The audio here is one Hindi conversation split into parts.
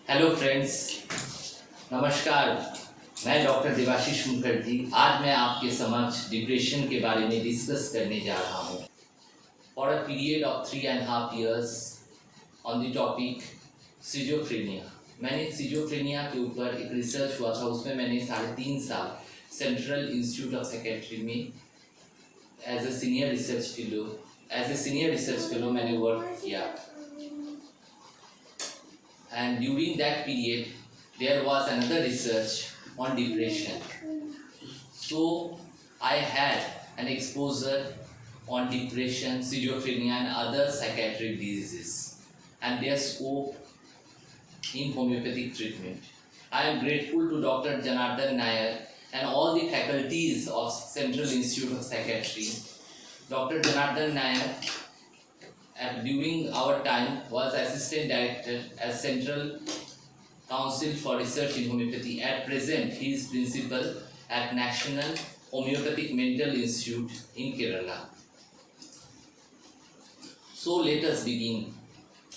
हेलो फ्रेंड्स, नमस्कार। मैं डॉक्टर देवाशीष मुखर्जी आज मैं आपके समक्ष डिप्रेशन के बारे में डिस्कस करने जा रहा हूँ। For a period of 3.5 years on the topic schizophrenia. मैंने सिजोफ्रेनिया के ऊपर एक रिसर्च हुआ था, उसमें मैंने 3.5 साल सेंट्रल इंस्टीट्यूट ऑफ साइकेट्री में as a senior research fellow मैंने वर्क किया। And during that period there was another research on depression, so I had an exposure on depression, schizophrenia and other psychiatric diseases and their scope in homeopathic treatment. I am grateful to Dr. Janardhan Nair and all the faculties of Central Institute of Psychiatry. Dr. Janardhan Nair during our time was assistant director at Central Council for Research in Homeopathy. At present he is principal at National Homeopathic Mental Institute in Kerala. So let us begin.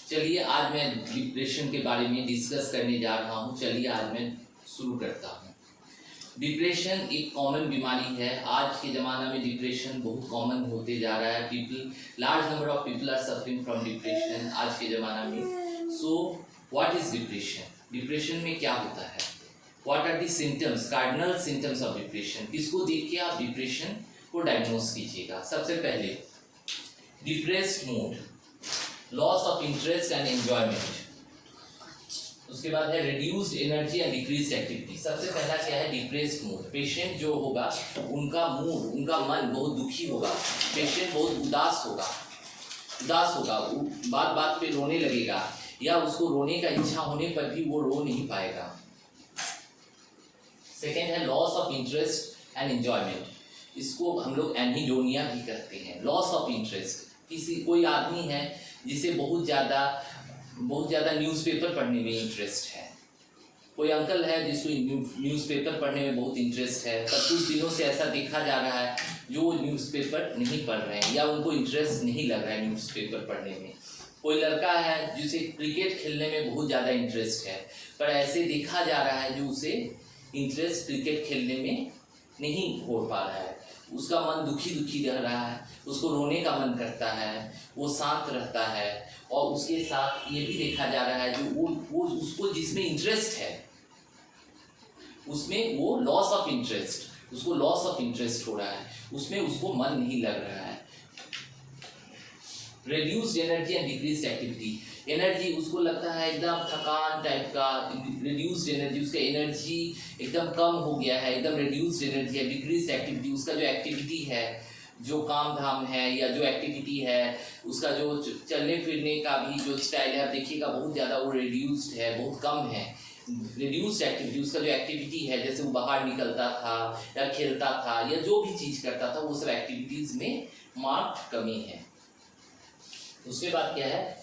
चलिए आज मैं डिप्रेशन के बारे में डिस्कस करने जा रहा हूँ। चलिए आज मैं शुरू करता हूँ। डिप्रेशन एक कॉमन बीमारी है। आज के ज़माना में डिप्रेशन बहुत कॉमन होते जा रहा है। Large number of people are suffering from depression आज के ज़माना में। So what is depression? Depression में क्या होता है? What are the symptoms, cardinal symptoms of depression? किसको देख के आप डिप्रेशन को डायग्नोज कीजिएगा? सबसे पहले depressed mood, loss of interest and enjoyment. उसके बाद है reduced energy and decreased activity. सबसे पहला क्या है? Depressed mood. पेशेंट जो होगा उनका मूड, उनका मन बहुत दुखी होगा। पेशेंट बहुत उदास होगा, बात बात पे रोने लगेगा या उसको रोने का इच्छा होने पर भी वो रो नहीं पाएगा। सेकेंड है loss of interest and enjoyment. इसको हम लोग एनहीडोनिया भी कहते हैं। लॉस ऑफ इंटरेस्ट, कोई आदमी है जिसे बहुत ज़्यादा न्यूज़पेपर पढ़ने में इंटरेस्ट है। कोई अंकल है जिसको न्यूज़पेपर पढ़ने में बहुत इंटरेस्ट है, पर कुछ दिनों से ऐसा देखा जा रहा है जो न्यूज़पेपर नहीं पढ़ रहे हैं या उनको इंटरेस्ट नहीं लग रहा है न्यूज़पेपर पढ़ने में। कोई लड़का है जिसे क्रिकेट खेलने में बहुत ज़्यादा इंटरेस्ट है, पर ऐसे देखा जा रहा है जो उसे इंटरेस्ट क्रिकेट खेलने में नहीं हो पा रहा है। उसका मन दुखी रह रहा है, उसको रोने का मन करता है, वो शांत रहता है। और उसके साथ ये भी देखा जा रहा है जो वो उसको जिसमें इंटरेस्ट है उसमें वो लॉस ऑफ इंटरेस्ट हो रहा है, उसमें उसको मन नहीं लग रहा है। Reduced energy and decreased activity. Energy उसको लगता है एकदम थकान टाइप का। रिड्यूस्ड एनर्जी, उसका एनर्जी एकदम कम हो गया है, एकदम रिड्यूस्ड एनर्जी है। डिक्रीज्ड एक्टिविटी, उसका जो एक्टिविटी है, जो काम धाम है या जो एक्टिविटी है, उसका जो चलने फिरने का भी जो स्टाइल है, आप देखिएगा बहुत ज़्यादा वो रिड्यूस्ड है, बहुत कम है। रिड्यूस्ड एक्टिविटी, उसका जो एक्टिविटी है, जैसे वो बाहर निकलता था या खेलता था या जो भी चीज़ करता था, वो सब एक्टिविटीज़ में मार्क्ड कमी है। उसके बाद क्या है?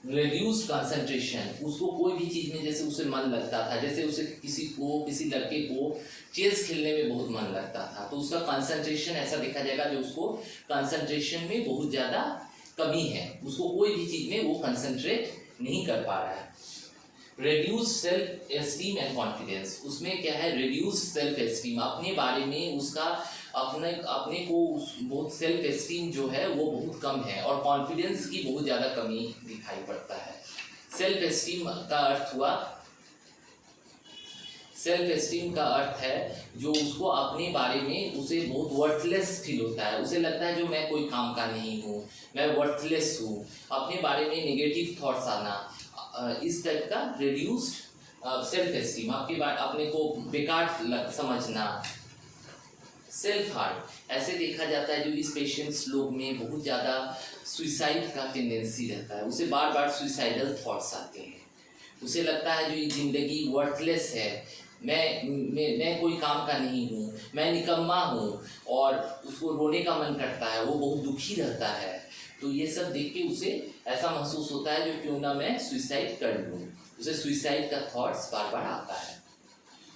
Reduced concentration. उसको कोई भी चीज़ में जैसे उसे मन लगता था, जैसे उसे किसी लड़के को चेस खेलने में बहुत मन लगता था, तो उसका कंसंट्रेशन ऐसा देखा जाएगा जो उसको कंसंट्रेशन में बहुत ज़्यादा कमी है, उसको कोई भी चीज़ में वो कंसंट्रेट नहीं कर पा रहा है। Reduced self esteem and confidence. उसमें क्या है? रिड्यूस्ड सेल्फ एस्टीम, अपने बारे में उसका अपने को बहुत सेल्फ एस्टीम जो है वो बहुत कम है और कॉन्फिडेंस की बहुत ज़्यादा कमी दिखाई पड़ता है। सेल्फ एस्टीम का अर्थ है जो उसको अपने बारे में उसे बहुत वर्थलेस फील होता है। उसे लगता है जो मैं कोई काम का नहीं हूँ, मैं वर्थलेस हूँ। अपने बारे में नेगेटिव थॉट्स आना, इस टाइप का रिड्यूस्ड सेल्फ एस्टीम, अपने को बेकार समझना। सेल्फ हार्ट, ऐसे देखा जाता है जो इस पेशेंट्स लोग में बहुत ज़्यादा सुसाइड का टेंडेंसी रहता है। उसे बार बार सुसाइडल थॉट्स आते हैं। उसे लगता है जो ये ज़िंदगी वर्थलेस है, मैं कोई काम का नहीं हूँ, मैं निकम्मा हूँ, और उसको रोने का मन करता है, वो बहुत दुखी रहता है। तो ये सब देख के उसे ऐसा महसूस होता है जो क्यों ना मैं सुसाइड कर लूँ, उसे सुसाइड का थॉट्स बार बार आता है।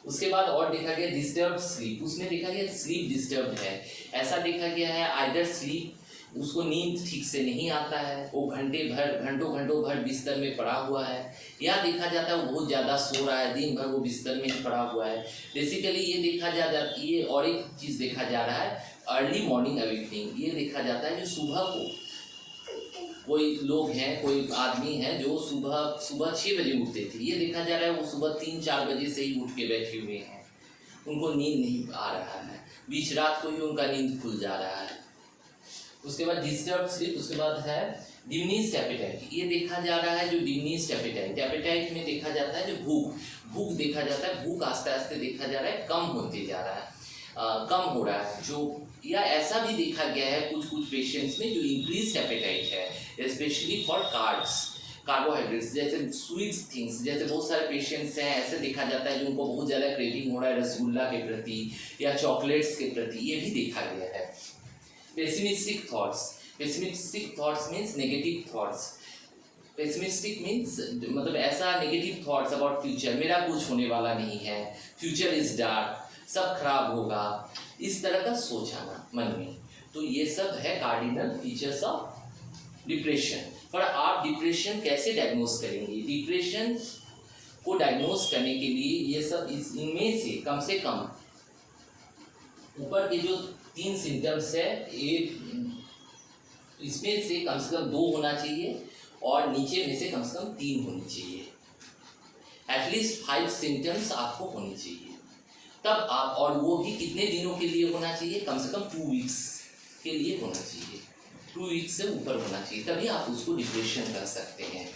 उसके बाद और देखा गया डिस्टर्ब्ड स्लीप। उसमें देखा गया स्लीप डिस्टर्ब्ड है। ऐसा देखा गया है आइदर स्लीप उसको नींद ठीक से नहीं आता है, वो घंटों भर बिस्तर में पड़ा हुआ है, या देखा जाता है वो बहुत ज़्यादा सो रहा है, दिन भर वो बिस्तर में ही पड़ा हुआ है। बेसिकली ये देखा जाती है। और एक चीज़ देखा जा रहा है अर्ली मॉर्निंग अवेकनिंग, ये देखा जाता है जो सुबह को कोई लोग हैं, कोई आदमी है जो सुबह 6 बजे उठते थे, ये देखा जा रहा है वो सुबह 3-4 बजे से ही उठ के बैठे हुए हैं, उनको नींद नहीं आ रहा है, बीच रात को ही उनका नींद खुल जा रहा है। उसके बाद डिस्टर्ब स्लीप, उसके बाद है डिमिनिश्ड एपेटाइट। ये देखा जा रहा है जो डिमिनिश्ड एपेटाइट में देखा जाता है जो भूख देखा जाता है, भूख आस्ते आस्ते देखा जा रहा है कम होते जा रहा है, कम हो रहा है। जो या ऐसा भी देखा गया है कुछ पेशेंट्स में जो इंक्रीज एपेटाइट है, स्पेशली फॉर कार्बोहाइड्रेट्स जैसे स्वीट्स थिंग्स, जैसे बहुत सारे पेशेंट्स हैं ऐसे देखा जाता है जो उनको बहुत ज़्यादा क्रेविंग हो रहा है रसगुल्ला के प्रति या चॉकलेट्स के प्रति, ये भी देखा गया है। Pessimistic thoughts means negative thoughts. Pessimistic means मतलब ऐसा नेगेटिव थॉट्स अबाउट फ्यूचर, मेरा कुछ होने वाला नहीं है, फ्यूचर इज डार्क, सब खराब होगा, इस तरह का सोचाना मन में। तो ये सब है कार्डिनल फीचर्स ऑफ डिप्रेशन। पर आप डिप्रेशन कैसे डायग्नोस करेंगे? डिप्रेशन को डायग्नोस करने के लिए ये सब इनमें से कम ऊपर के जो 3 सिम्टम्स है, इसमें से कम 2 होना चाहिए और नीचे में से कम 3 होनी चाहिए। एटलीस्ट 5 सिम्टम्स आपको होनी चाहिए तब आप, और वो भी कितने दिनों के लिए होना चाहिए? कम से कम 2 वीक्स के लिए होना चाहिए, 2 वीक्स से ऊपर होना चाहिए, तभी आप उसको डिप्रेशन कर सकते हैं।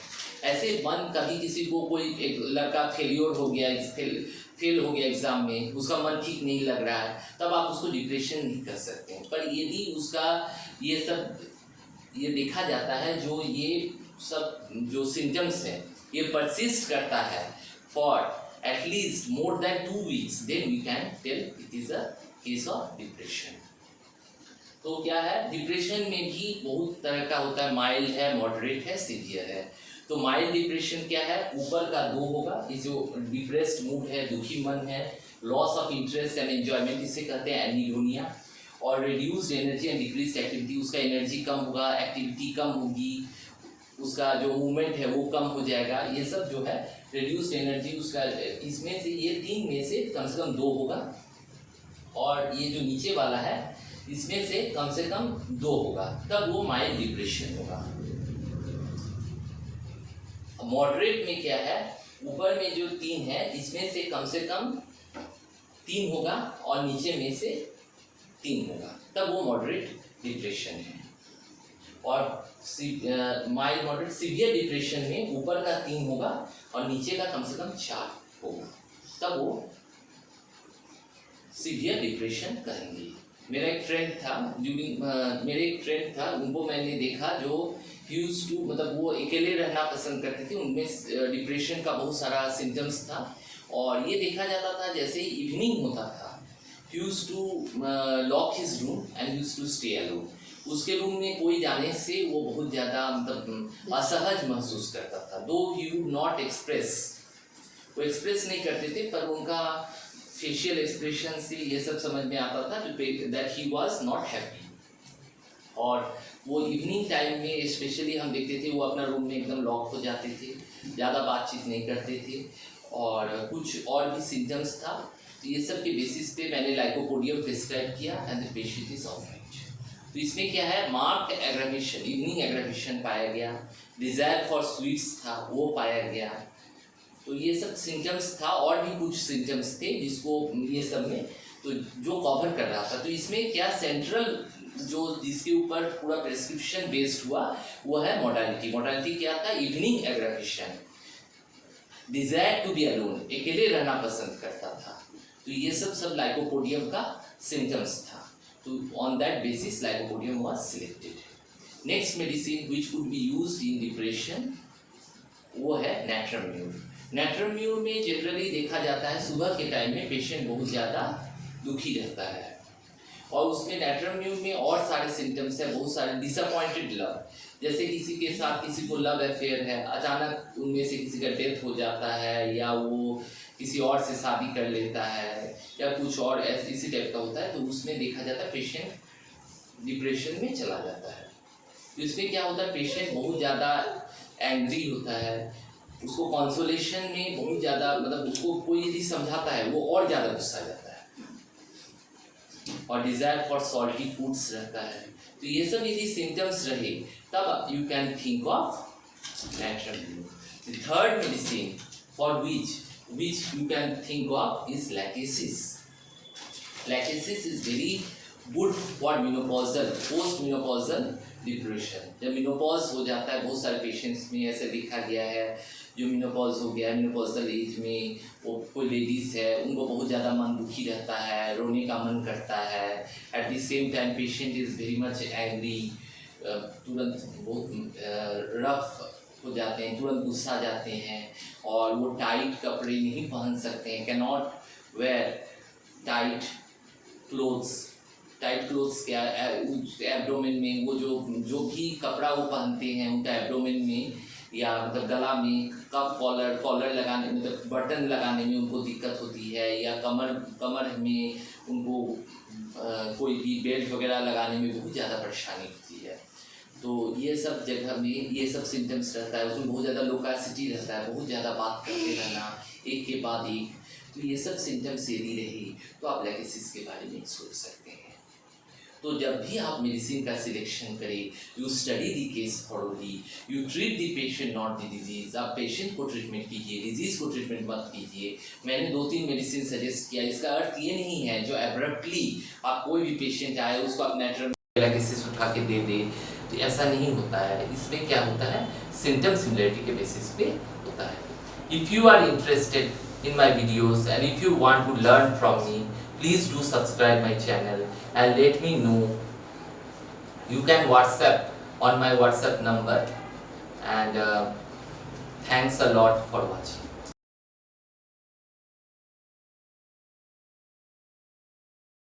ऐसे कभी किसी को कोई एक लड़का फेल हो गया एग्ज़ाम में, उसका मन ठीक नहीं लग रहा है, तब आप उसको डिप्रेशन नहीं कर सकते हैं। पर यदि उसका ये देखा जाता है जो ये सब जो सिम्टम्स है ये परसिस्ट करता है for at least more than 2 weeks, then we can tell it is a case of depression. तो क्या है, डिप्रेशन में भी बहुत तरह का होता है, माइल्ड है, मॉडरेट है, सीवियर है। तो माइल्ड डिप्रेशन क्या है, ऊपर का 2 होगा, ये जो डिप्रेस्ड मूड है, दुखी मन है, loss of interest and enjoyment इसे कहते हैं एनीडोनिया, और reduced energy and decreased activity, उसका एनर्जी कम होगा, एक्टिविटी कम होगी, उसका जो मूवमेंट है वो कम हो जाएगा। ये सब जो है रिड्यूस्ड एनर्जी, उसका इसमें से ये 3 में से कम 2 होगा, और ये जो नीचे वाला है इसमें से कम 2 होगा, तब वो माइल्ड डिप्रेशन होगा। मॉडरेट में क्या है, ऊपर में जो 3 है इसमें से कम 3 होगा और नीचे में से 3 होगा, तब वो मॉडरेट डिप्रेशन है। और माइल्ड मॉडरेट सीवियर डिप्रेशन में ऊपर का 3 होगा और नीचे का कम 4 होगा, तब वो सीवियर डिप्रेशन कहेंगे। मेरा एक फ्रेंड था उनको मैंने देखा जो यूज्ड टू, मतलब वो अकेले रहना पसंद करते थे, उनमें डिप्रेशन का बहुत सारा सिम्टम्स था, और ये देखा जाता था जैसे इवनिंग होता था, used to lock his room and used to stay alone. उसके रूम में कोई जाने से वो बहुत ज़्यादा मतलब असहज महसूस करता था। दो ही वुड नॉट एक्सप्रेस, वो एक्सप्रेस नहीं करते थे, पर उनका फेशियल एक्सप्रेशन से ये सब समझ में आता था that he was not happy. और वो इवनिंग टाइम में स्पेशली हम देखते थे वो अपना रूम में एकदम लॉक हो जाते थे, ज़्यादा बातचीत नहीं करते थे, और कुछ और भी सिम्टम्स था। तो ये सब के बेसिस पे मैंने लाइकोपोडियम प्रिस्क्राइब किया and the patient is alright. तो इसमें क्या है, मार्क्ड एग्रावेशन, इवनिंग एग्रावेशन पाया गया, डिज़ायर फॉर स्वीट्स था वो पाया गया। तो ये सब सिम्टम्स था, और भी कुछ सिम्टम्स थे जिसको ये सब में तो जो कवर कर रहा था। तो इसमें क्या सेंट्रल जो जिसके ऊपर पूरा प्रिस्क्रिप्शन बेस्ड हुआ वो है मोडालिटी। मोडालिटी क्या था, evening aggravation, desire to be alone, अकेले रहना पसंद करता था। तो ये सब लाइकोपोडियम का सिम्टम्स था। तो on that basis lycopodium was selected. Next medicine which could be used in depression वो है नैट्रम्यूर। नैट्रम्यूर में जनरली देखा जाता है सुबह के टाइम में पेशेंट बहुत ज़्यादा दुखी रहता है, और उसमें नैट्रम्यूर में और सारे सिम्टम्स हैं, बहुत सारे डिसअपॉइंटेड लव, जैसे किसी के साथ किसी को लव अफेयर है, अचानक उनमें से किसी का डेथ हो जाता है, या वो किसी और से शादी कर लेता है, या कुछ और इसी टाइप का होता है। तो उसमें देखा जाता है पेशेंट डिप्रेशन में चला जाता है। तो इसमें क्या होता है, पेशेंट बहुत ज़्यादा एंग्री होता है, उसको कंसोलेशन में बहुत ज़्यादा, मतलब उसको कोई यदि समझाता है वो और ज़्यादा गुस्सा जाता है, और डिज़ायर फॉर सॉल्टी फूड्स रहता है। तो ये सब यदि सिम्टम्स रहे तब you can think of matrimony. The third medicine for which you can think of is lachesis. Lachesis is very good for menopausal, post-menopausal depression. जब मेनोपॉज हो जाता है, बहुत सारे पेशेंट्स में ऐसे देखा गया है जो मेनोपॉज हो गया है, मेनोपॉजल एज में वो कोई लेडीज़ है, उनको बहुत ज़्यादा मन दुखी रहता है, रोने का मन करता है। At the same time patient is very much angry, तुरंत बहुत रफ हो जाते हैं, तुरंत गुस्सा जाते हैं, और वो टाइट कपड़े नहीं पहन सकते हैं, cannot wear tight clothes. Tight clothes क्या, एब्डोमेन में वो जो भी कपड़ा वो पहनते हैं उनका एब्डोमेन में या मतलब गला में कप कॉलर लगाने, मतलब बटन लगाने में उनको दिक्कत होती है, या कमर में उनको कोई भी बेल्ट वगैरह लगाने में बहुत ज़्यादा परेशानी होती है। तो ये सब जगह में ये सब सिम्टम्स रहता है। उसमें बहुत ज़्यादा लोकासिटी रहता है, बहुत ज़्यादा बात करते रहना एक के बाद एक। तो ये सब सिम्टम्स यदि रही तो आप लाइकेसिस के बारे में सोच सकते हैं। तो जब भी आप मेडिसिन का सिलेक्शन करें, you study the case thoroughly, you treat the patient not the disease. आप पेशेंट को ट्रीटमेंट कीजिए, डिजीज़ को ट्रीटमेंट मत कीजिए। मैंने 2-3 मेडिसिन सजेस्ट किया, इसका अर्थ ये नहीं है जो एब्रप्टली आप कोई भी पेशेंट आए उसको आप लाइकेसिस उठा के दे दे, तो ऐसा नहीं होता है। इसमें क्या होता है, सिम्टम सिमिलरिटी के बेसिस पे होता है। If you are interested in my videos and if you want to learn from me, please do subscribe my channel and let me know. You can WhatsApp on my WhatsApp number, and thanks a lot for watching.